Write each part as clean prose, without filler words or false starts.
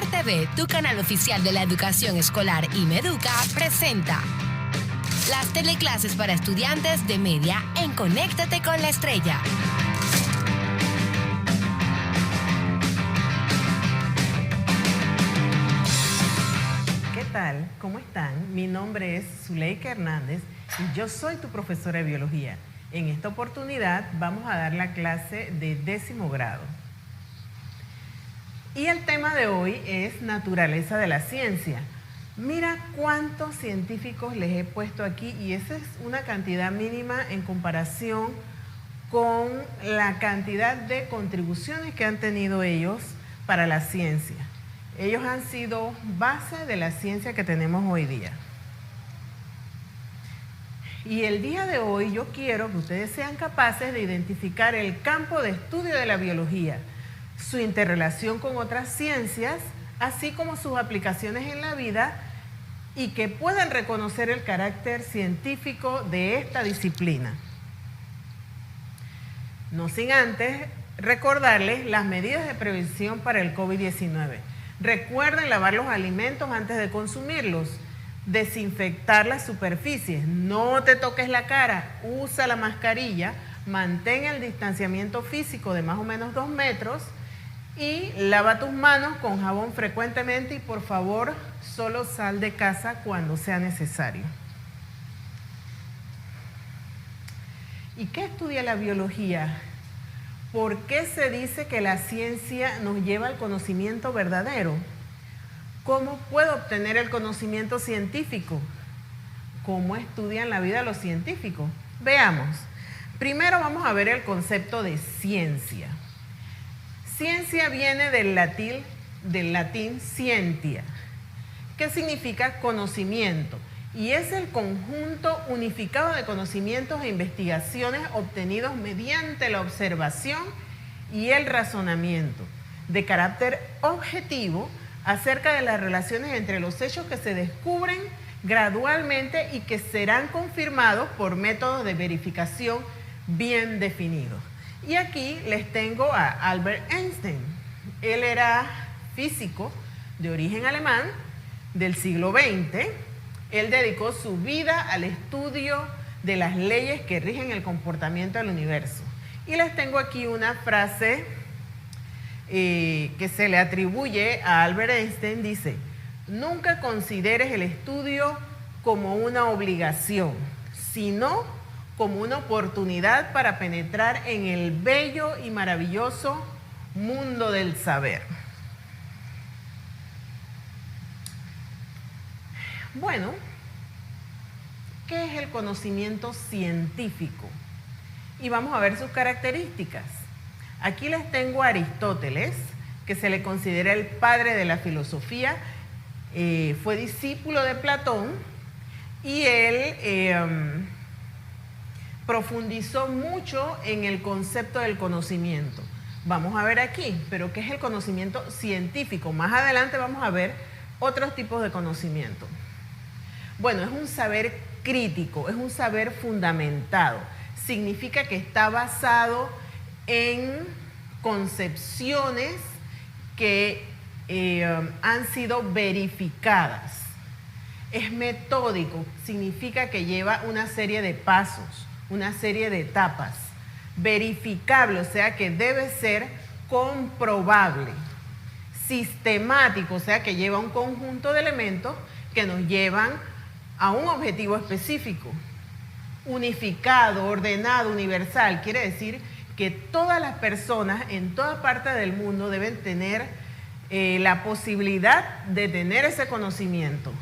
Smart TV, tu canal oficial de la educación escolar y Meduca, presenta las teleclases para estudiantes de media en Conéctate con la Estrella. ¿Qué tal? ¿Cómo están? Mi nombre es Zuleika Hernández y yo soy tu profesora de biología. En esta oportunidad vamos a dar la clase de 10º grado. Y el tema de hoy es naturaleza de la ciencia. Mira cuántos científicos les he puesto aquí y esa es una cantidad mínima en comparación con la cantidad de contribuciones que han tenido ellos para la ciencia. Ellos han sido base de la ciencia que tenemos hoy día. Y el día de hoy yo quiero que ustedes sean capaces de identificar el campo de estudio de la biología, su interrelación con otras ciencias, así como sus aplicaciones en la vida y que puedan reconocer el carácter científico de esta disciplina. No sin antes recordarles las medidas de prevención para el COVID-19. Recuerden lavar los alimentos antes de consumirlos, desinfectar las superficies, no te toques la cara, usa la mascarilla, mantén el distanciamiento físico de más o menos 2 metros y lava tus manos con jabón frecuentemente y por favor solo sal de casa cuando sea necesario. ¿Y qué estudia la biología? ¿Por qué se dice que la ciencia nos lleva al conocimiento verdadero? ¿Cómo puedo obtener el conocimiento científico? ¿Cómo estudian la vida los científicos? Veamos. Primero vamos a ver el concepto de ciencia. Ciencia viene del latín scientia, que significa conocimiento, y es el conjunto unificado de conocimientos e investigaciones obtenidos mediante la observación y el razonamiento, de carácter objetivo, acerca de las relaciones entre los hechos que se descubren gradualmente y que serán confirmados por métodos de verificación bien definidos. Y aquí les tengo a Albert Einstein. Él era físico de origen alemán del siglo XX. Él dedicó su vida al estudio de las leyes que rigen el comportamiento del universo. Y les tengo aquí una frase que se le atribuye a Albert Einstein. Dice: nunca consideres el estudio como una obligación, sino como una oportunidad para penetrar en el bello y maravilloso mundo del saber. Bueno, ¿qué es el conocimiento científico? Y vamos a ver sus características. Aquí les tengo a Aristóteles, que se le considera el padre de la filosofía, fue discípulo de Platón y él profundizó mucho en el concepto del conocimiento. Vamos a ver aquí, pero ¿qué es el conocimiento científico? Más adelante vamos a ver otros tipos de conocimiento. Bueno, es un saber crítico, es un saber fundamentado. Significa que está basado en concepciones que han sido verificadas. Es metódico, significa que lleva una serie de pasos, una serie de etapas. Verificable, o sea que debe ser comprobable. Sistemático, o sea que lleva un conjunto de elementos que nos llevan a un objetivo específico. Unificado, ordenado, universal, quiere decir que todas las personas en toda parte del mundo deben tener la posibilidad de tener ese conocimiento.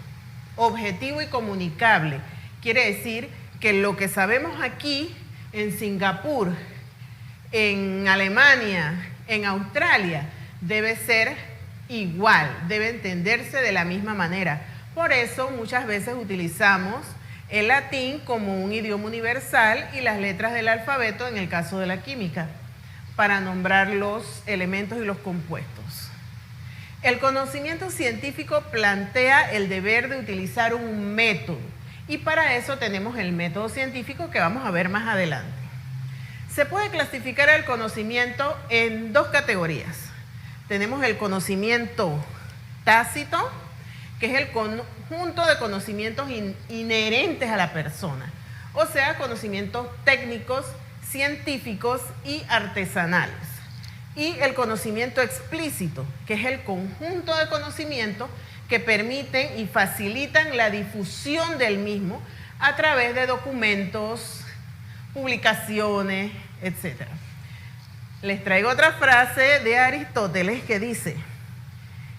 Objetivo y comunicable, quiere decir que lo que sabemos aquí en Singapur, en Alemania, en Australia, debe ser igual, debe entenderse de la misma manera. Por eso muchas veces utilizamos el latín como un idioma universal y las letras del alfabeto en el caso de la química, para nombrar los elementos y los compuestos. El conocimiento científico plantea el deber de utilizar un método y para eso tenemos el método científico que vamos a ver más adelante. Se puede clasificar el conocimiento en 2 categorías. Tenemos el conocimiento tácito, que es el conjunto de conocimientos inherentes a la persona, o sea, conocimientos técnicos, científicos y artesanales. Y el conocimiento explícito, que es el conjunto de conocimientos que permiten y facilitan la difusión del mismo a través de documentos, publicaciones, etc. Les traigo otra frase de Aristóteles que dice: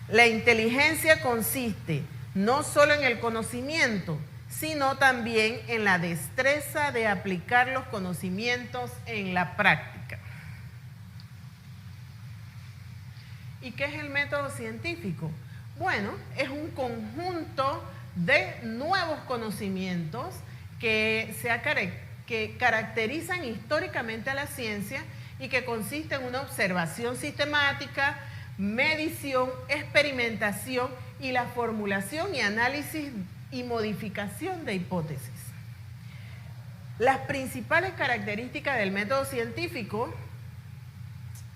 la inteligencia consiste no solo en el conocimiento, sino también en la destreza de aplicar los conocimientos en la práctica. ¿Y qué es el método científico? Bueno, es un conjunto de nuevos conocimientos que caracterizan históricamente a la ciencia y que consiste en una observación sistemática, medición, experimentación y la formulación y análisis y modificación de hipótesis. Las principales características del método científico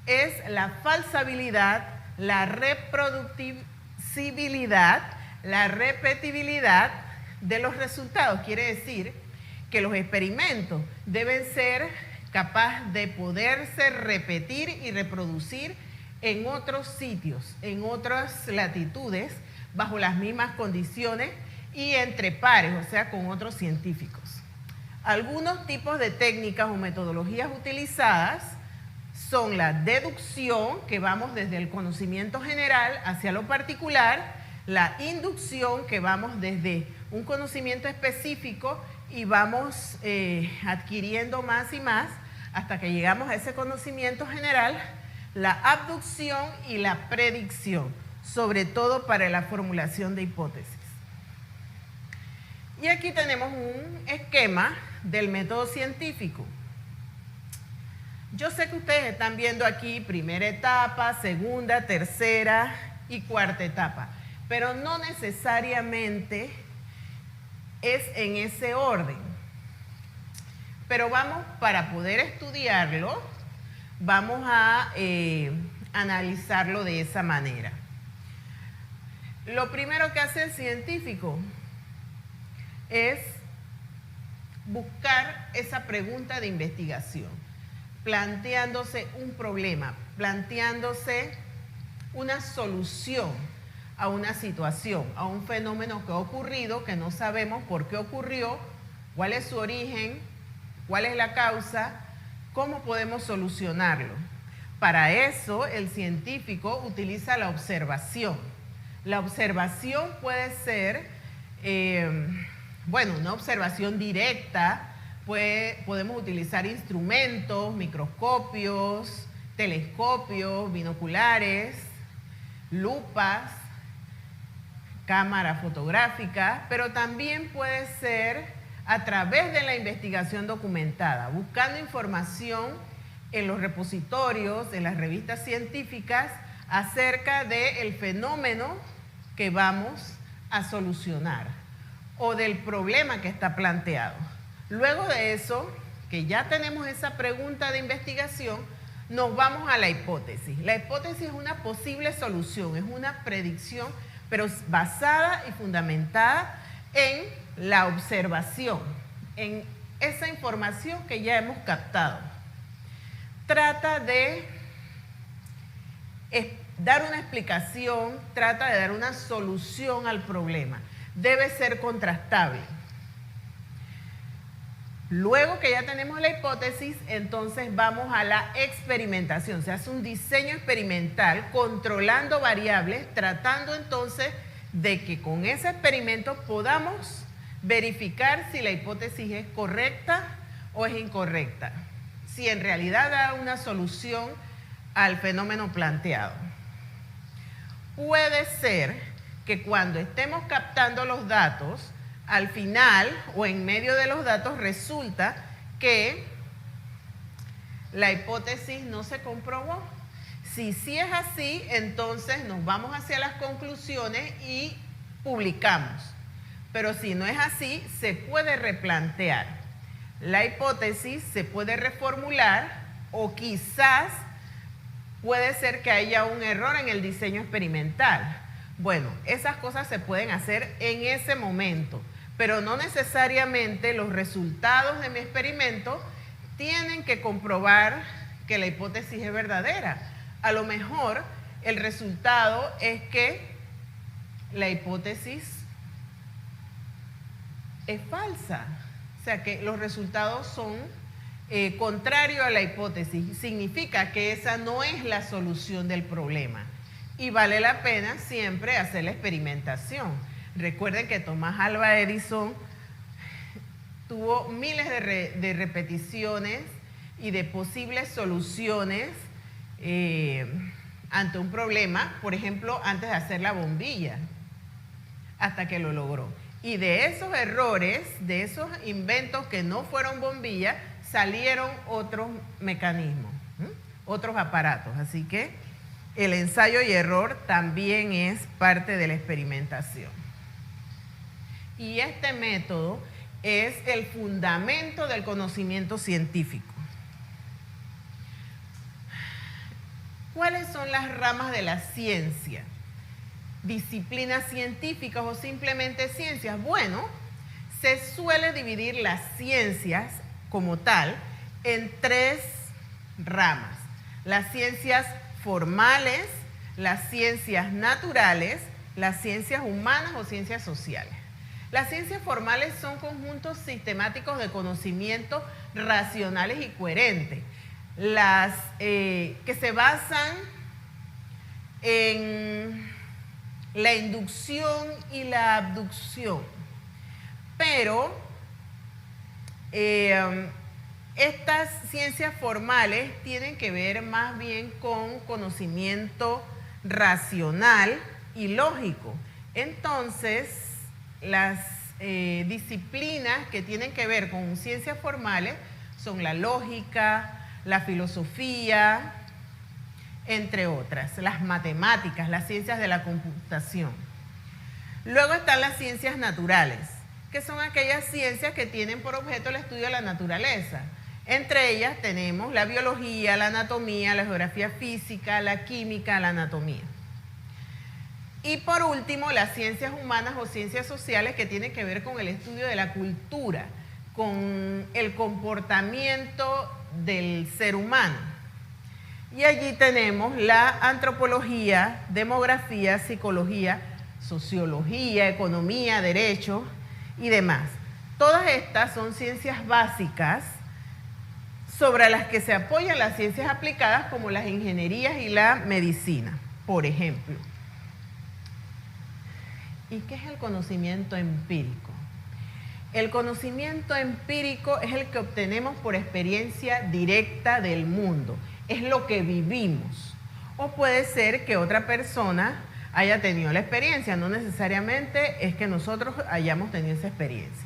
es la falsabilidad, la reproducibilidad, la repetibilidad de los resultados. Quiere decir que los experimentos deben ser capaces de poderse repetir y reproducir en otros sitios, en otras latitudes, bajo las mismas condiciones y entre pares, o sea, con otros científicos. Algunos tipos de técnicas o metodologías utilizadas son la deducción, que vamos desde el conocimiento general hacia lo particular, la inducción, que vamos desde un conocimiento específico y vamos adquiriendo más y más hasta que llegamos a ese conocimiento general, la abducción y la predicción, sobre todo para la formulación de hipótesis. Y aquí tenemos un esquema del método científico. Yo sé que ustedes están viendo aquí primera etapa, segunda, tercera y cuarta etapa, pero no necesariamente es en ese orden. Pero vamos, para poder estudiarlo, vamos a analizarlo de esa manera. Lo primero que hace el científico es buscar esa pregunta de investigación, planteándose un problema, planteándose una solución a una situación, a un fenómeno que ha ocurrido, que no sabemos por qué ocurrió, cuál es su origen, cuál es la causa, cómo podemos solucionarlo. Para eso el científico utiliza la observación. La observación puede ser, una observación directa, podemos utilizar instrumentos, microscopios, telescopios, binoculares, lupas, cámara fotográfica, pero también puede ser a través de la investigación documentada, buscando información en los repositorios, en las revistas científicas, acerca del fenómeno que vamos a solucionar o del problema que está planteado. Luego de eso, que ya tenemos esa pregunta de investigación, nos vamos a la hipótesis. La hipótesis es una posible solución, es una predicción, pero basada y fundamentada en la observación, en esa información que ya hemos captado. Trata de dar una explicación, trata de dar una solución al problema. Debe ser contrastable. Luego que ya tenemos la hipótesis, entonces vamos a la experimentación. Se hace un diseño experimental controlando variables, tratando entonces de que con ese experimento podamos verificar si la hipótesis es correcta o es incorrecta, si en realidad da una solución al fenómeno planteado. Puede ser que cuando estemos captando los datos, al final o en medio de los datos resulta que la hipótesis no se comprobó. Si sí es así, entonces nos vamos hacia las conclusiones y publicamos. Pero si no es así, se puede replantear. La hipótesis se puede reformular o quizás puede ser que haya un error en el diseño experimental. Bueno, esas cosas se pueden hacer en ese momento, pero no necesariamente los resultados de mi experimento tienen que comprobar que la hipótesis es verdadera. A lo mejor el resultado es que la hipótesis es falsa. O sea, que los resultados son contrarios a la hipótesis. Significa que esa no es la solución del problema. Y vale la pena siempre hacer la experimentación. Recuerden que Tomás Alva Edison tuvo miles de repeticiones y de posibles soluciones ante un problema, por ejemplo, antes de hacer la bombilla, hasta que lo logró. Y de esos errores, de esos inventos que no fueron bombillas, salieron otros mecanismos, otros aparatos. Así que el ensayo y error también es parte de la experimentación. Y este método es el fundamento del conocimiento científico. ¿Cuáles son las ramas de la ciencia? ¿Disciplinas científicas o simplemente ciencias? Bueno, se suele dividir las ciencias como tal en tres ramas. Las ciencias formales, las ciencias naturales, las ciencias humanas o ciencias sociales. Las ciencias formales son conjuntos sistemáticos de conocimientos racionales y coherentes, las que se basan en la inducción y la abducción. Pero estas ciencias formales tienen que ver más bien con conocimiento racional y lógico. Entonces, las disciplinas que tienen que ver con ciencias formales son la lógica, la filosofía, entre otras, las matemáticas, las ciencias de la computación. Luego están las ciencias naturales, que son aquellas ciencias que tienen por objeto el estudio de la naturaleza. Entre ellas tenemos la biología, la anatomía, la geografía física, la química, la anatomía. Y por último, las ciencias humanas o ciencias sociales, que tienen que ver con el estudio de la cultura, con el comportamiento del ser humano. Y allí tenemos la antropología, demografía, psicología, sociología, economía, derecho y demás. Todas estas son ciencias básicas sobre las que se apoyan las ciencias aplicadas, como las ingenierías y la medicina, por ejemplo. ¿Y qué es el conocimiento empírico? El conocimiento empírico es el que obtenemos por experiencia directa del mundo, es lo que vivimos. O puede ser que otra persona haya tenido la experiencia, no necesariamente es que nosotros hayamos tenido esa experiencia.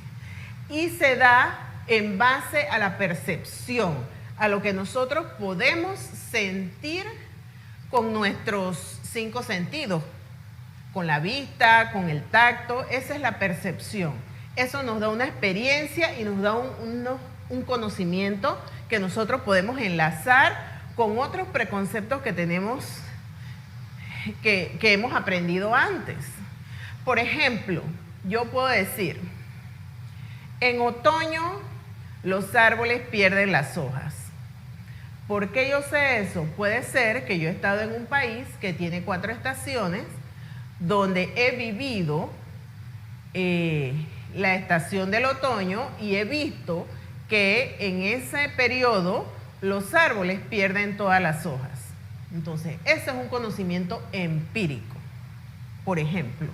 Y se da en base a la percepción, a lo que nosotros podemos sentir con nuestros 5 sentidos, con la vista, con el tacto. Esa es la percepción. Eso nos da una experiencia y nos da un conocimiento que nosotros podemos enlazar con otros preconceptos que tenemos, que hemos aprendido antes. Por ejemplo, yo puedo decir, en otoño los árboles pierden las hojas. ¿Por qué yo sé eso? Puede ser que yo he estado en un país que tiene 4 estaciones, donde he vivido la estación del otoño y he visto que en ese periodo los árboles pierden todas las hojas. Entonces, ese es un conocimiento empírico, por ejemplo.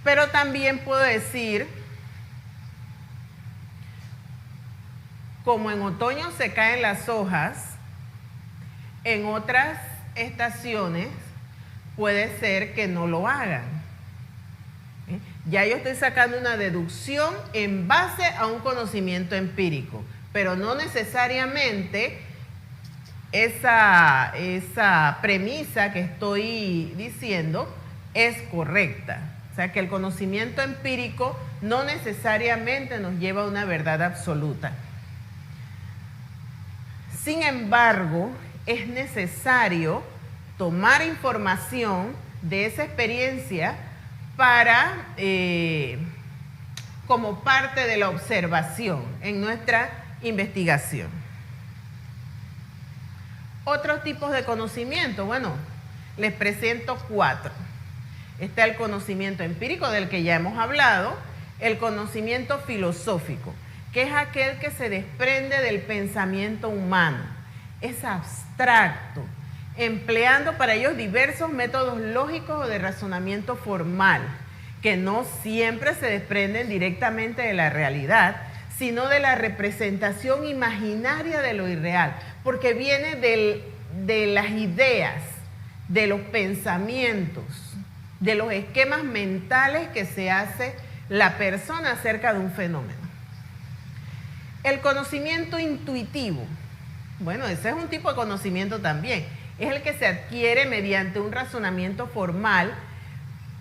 Pero también puedo decir, como en otoño se caen las hojas, en otras estaciones puede ser que no lo hagan. Ya yo estoy sacando una deducción en base a un conocimiento empírico, pero no necesariamente esa premisa que estoy diciendo es correcta. O sea, que el conocimiento empírico no necesariamente nos lleva a una verdad absoluta. Sin embargo, es necesario tomar información de esa experiencia para, como parte de la observación en nuestra investigación. Otros tipos de conocimiento, bueno, les presento 4. Está el conocimiento empírico del que ya hemos hablado, el conocimiento filosófico, que es aquel que se desprende del pensamiento humano, es abstracto, empleando para ellos diversos métodos lógicos o de razonamiento formal, que no siempre se desprenden directamente de la realidad, sino de la representación imaginaria de lo irreal, porque viene de las ideas, de los pensamientos, de los esquemas mentales que se hace la persona acerca de un fenómeno. El conocimiento intuitivo, bueno, ese es un tipo de conocimiento también, es el que se adquiere mediante un razonamiento formal,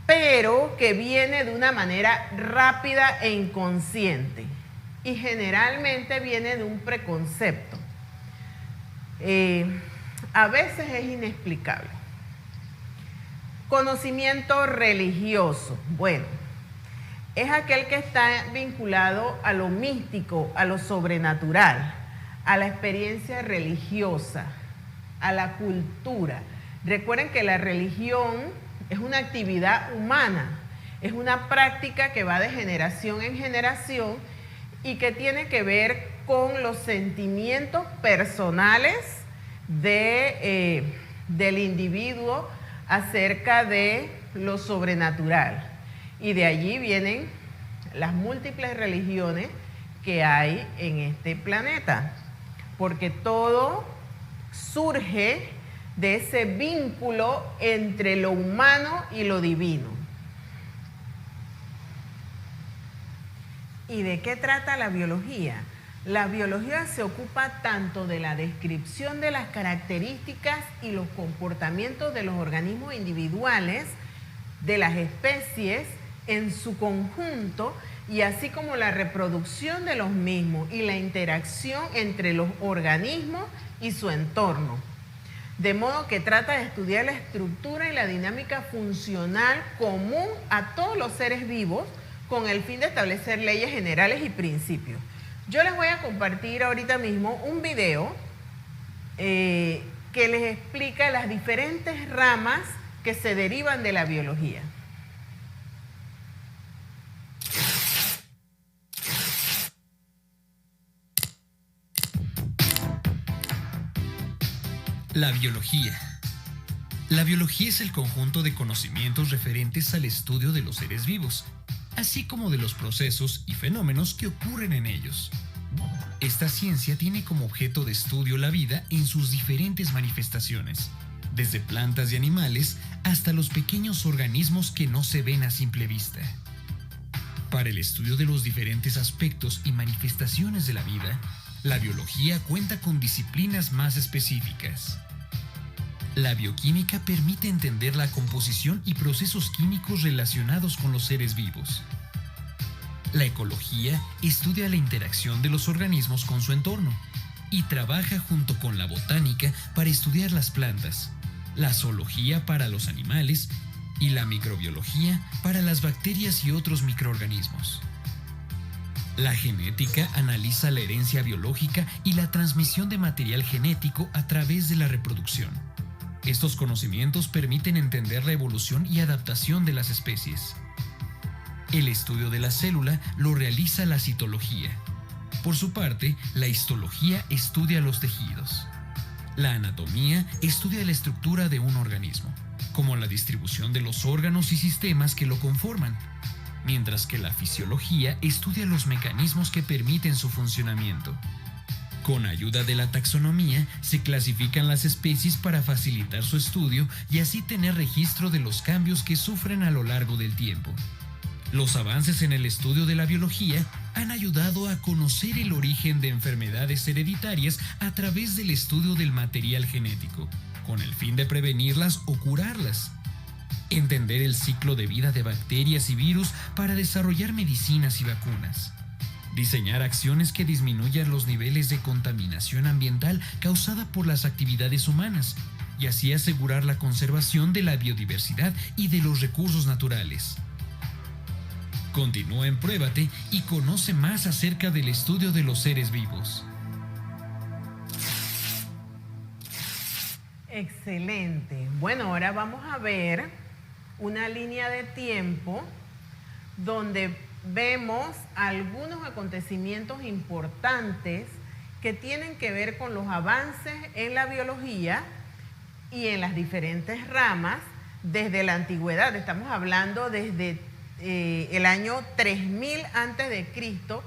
pero que viene de una manera rápida e inconsciente y generalmente viene de un preconcepto. A veces es inexplicable. Conocimiento religioso, bueno, es aquel que está vinculado a lo místico, a lo sobrenatural, a la experiencia religiosa, a la cultura. Recuerden que la religión es una actividad humana, es una práctica que va de generación en generación y que tiene que ver con los sentimientos personales del individuo acerca de lo sobrenatural. Y de allí vienen las múltiples religiones que hay en este planeta, porque todo surge de ese vínculo entre lo humano y lo divino. ¿Y de qué trata la biología? La biología se ocupa tanto de la descripción de las características y los comportamientos de los organismos individuales, de las especies en su conjunto, y así como la reproducción de los mismos y la interacción entre los organismos y su entorno. De modo que trata de estudiar la estructura y la dinámica funcional común a todos los seres vivos con el fin de establecer leyes generales y principios. Yo les voy a compartir ahorita mismo un video que les explica las diferentes ramas que se derivan de la biología. La biología. La biología es el conjunto de conocimientos referentes al estudio de los seres vivos, así como de los procesos y fenómenos que ocurren en ellos. Esta ciencia tiene como objeto de estudio la vida en sus diferentes manifestaciones, desde plantas y animales hasta los pequeños organismos que no se ven a simple vista. Para el estudio de los diferentes aspectos y manifestaciones de la vida, la biología cuenta con disciplinas más específicas. La bioquímica permite entender la composición y procesos químicos relacionados con los seres vivos. La ecología estudia la interacción de los organismos con su entorno y trabaja junto con la botánica para estudiar las plantas, la zoología para los animales y la microbiología para las bacterias y otros microorganismos. La genética analiza la herencia biológica y la transmisión de material genético a través de la reproducción. Estos conocimientos permiten entender la evolución y adaptación de las especies. El estudio de la célula lo realiza la citología. Por su parte, la histología estudia los tejidos. La anatomía estudia la estructura de un organismo, como la distribución de los órganos y sistemas que lo conforman, mientras que la fisiología estudia los mecanismos que permiten su funcionamiento. Con ayuda de la taxonomía, se clasifican las especies para facilitar su estudio y así tener registro de los cambios que sufren a lo largo del tiempo. Los avances en el estudio de la biología han ayudado a conocer el origen de enfermedades hereditarias a través del estudio del material genético, con el fin de prevenirlas o curarlas. Entender el ciclo de vida de bacterias y virus para desarrollar medicinas y vacunas. Diseñar acciones que disminuyan los niveles de contaminación ambiental causada por las actividades humanas y así asegurar la conservación de la biodiversidad y de los recursos naturales. Continúa en Pruébate y conoce más acerca del estudio de los seres vivos. Excelente. Bueno, ahora vamos a ver una línea de tiempo donde vemos algunos acontecimientos importantes que tienen que ver con los avances en la biología y en las diferentes ramas desde la antigüedad. Estamos hablando desde el año 3000 antes de Cristo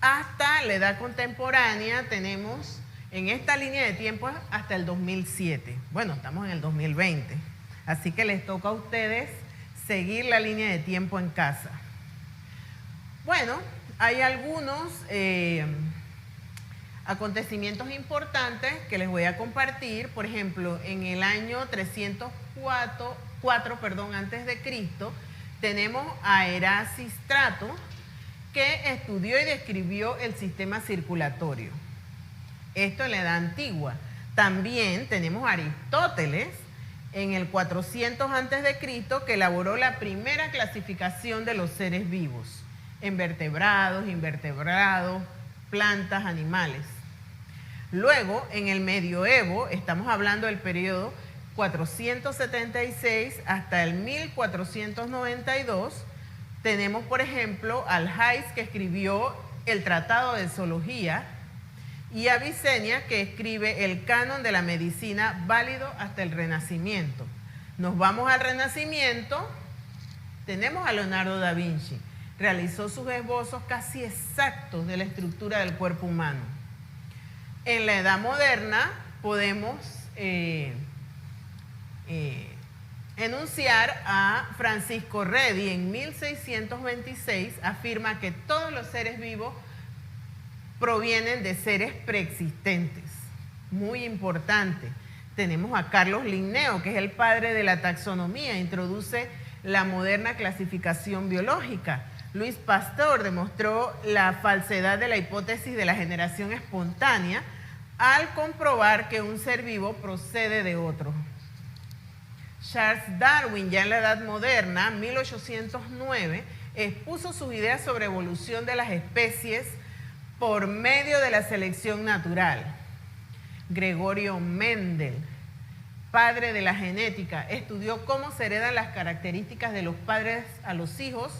hasta la edad contemporánea. Tenemos en esta línea de tiempo hasta el 2007. Bueno, estamos en el 2020, así que les toca a ustedes seguir la línea de tiempo en casa. Bueno, hay algunos acontecimientos importantes que les voy a compartir. Por ejemplo, en el año 304 antes de Cristo, tenemos a Erasístrato, que estudió y describió el sistema circulatorio. Esto en la Edad Antigua. También tenemos a Aristóteles en el 400 antes de Cristo, que elaboró la primera clasificación de los seres vivos en vertebrados, invertebrados, plantas, animales. Luego, en el Medioevo, estamos hablando del periodo 476 hasta el 1492, tenemos, por ejemplo, al Hayes, que escribió el Tratado de Zoología, y a Avicenia, que escribe el Canon de la Medicina, válido hasta el Renacimiento. Nos vamos al Renacimiento, tenemos a Leonardo da Vinci. Realizó sus esbozos casi exactos de la estructura del cuerpo humano. En la Edad Moderna podemos enunciar a Francisco Redi. En 1626 afirma que todos los seres vivos provienen de seres preexistentes. Muy importante. Tenemos a Carlos Linneo, que es el padre de la taxonomía, introduce la moderna clasificación biológica. Luis Pasteur demostró la falsedad de la hipótesis de la generación espontánea al comprobar que un ser vivo procede de otro. Charles Darwin, ya en la Edad Moderna, 1809, expuso sus ideas sobre evolución de las especies por medio de la selección natural. Gregorio Mendel, padre de la genética, estudió cómo se heredan las características de los padres a los hijos,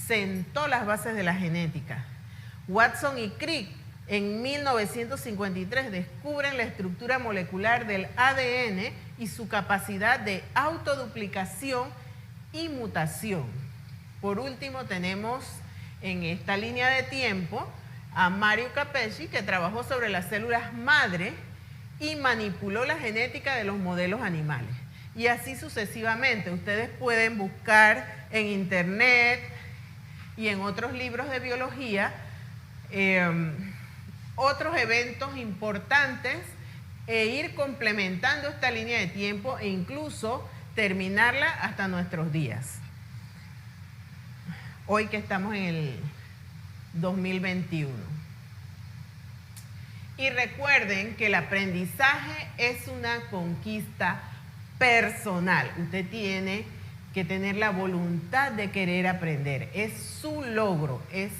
sentó las bases de la genética. Watson y Crick en 1953 descubren la estructura molecular del ADN y su capacidad de autoduplicación y mutación. Por último, tenemos en esta línea de tiempo a Mario Capecchi, que trabajó sobre las células madre y manipuló la genética de los modelos animales. Y así sucesivamente. Ustedes pueden buscar en internet y en otros libros de biología otros eventos importantes e ir complementando esta línea de tiempo e incluso terminarla hasta nuestros días. Hoy que estamos en el 2021. Y recuerden que el aprendizaje es una conquista personal. Usted tiene que tener la voluntad de querer aprender. Es su logro, es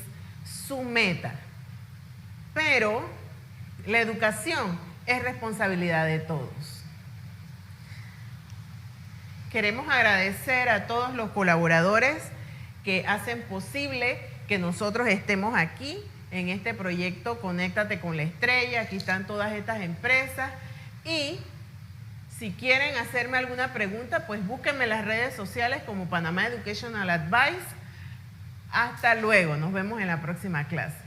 su meta. Pero la educación es responsabilidad de todos. Queremos agradecer a todos los colaboradores que hacen posible que nosotros estemos aquí en este proyecto Conéctate con la Estrella. Aquí están todas estas empresas y si quieren hacerme alguna pregunta, pues búsquenme en las redes sociales como Panamá Educational Advice. Hasta luego, nos vemos en la próxima clase.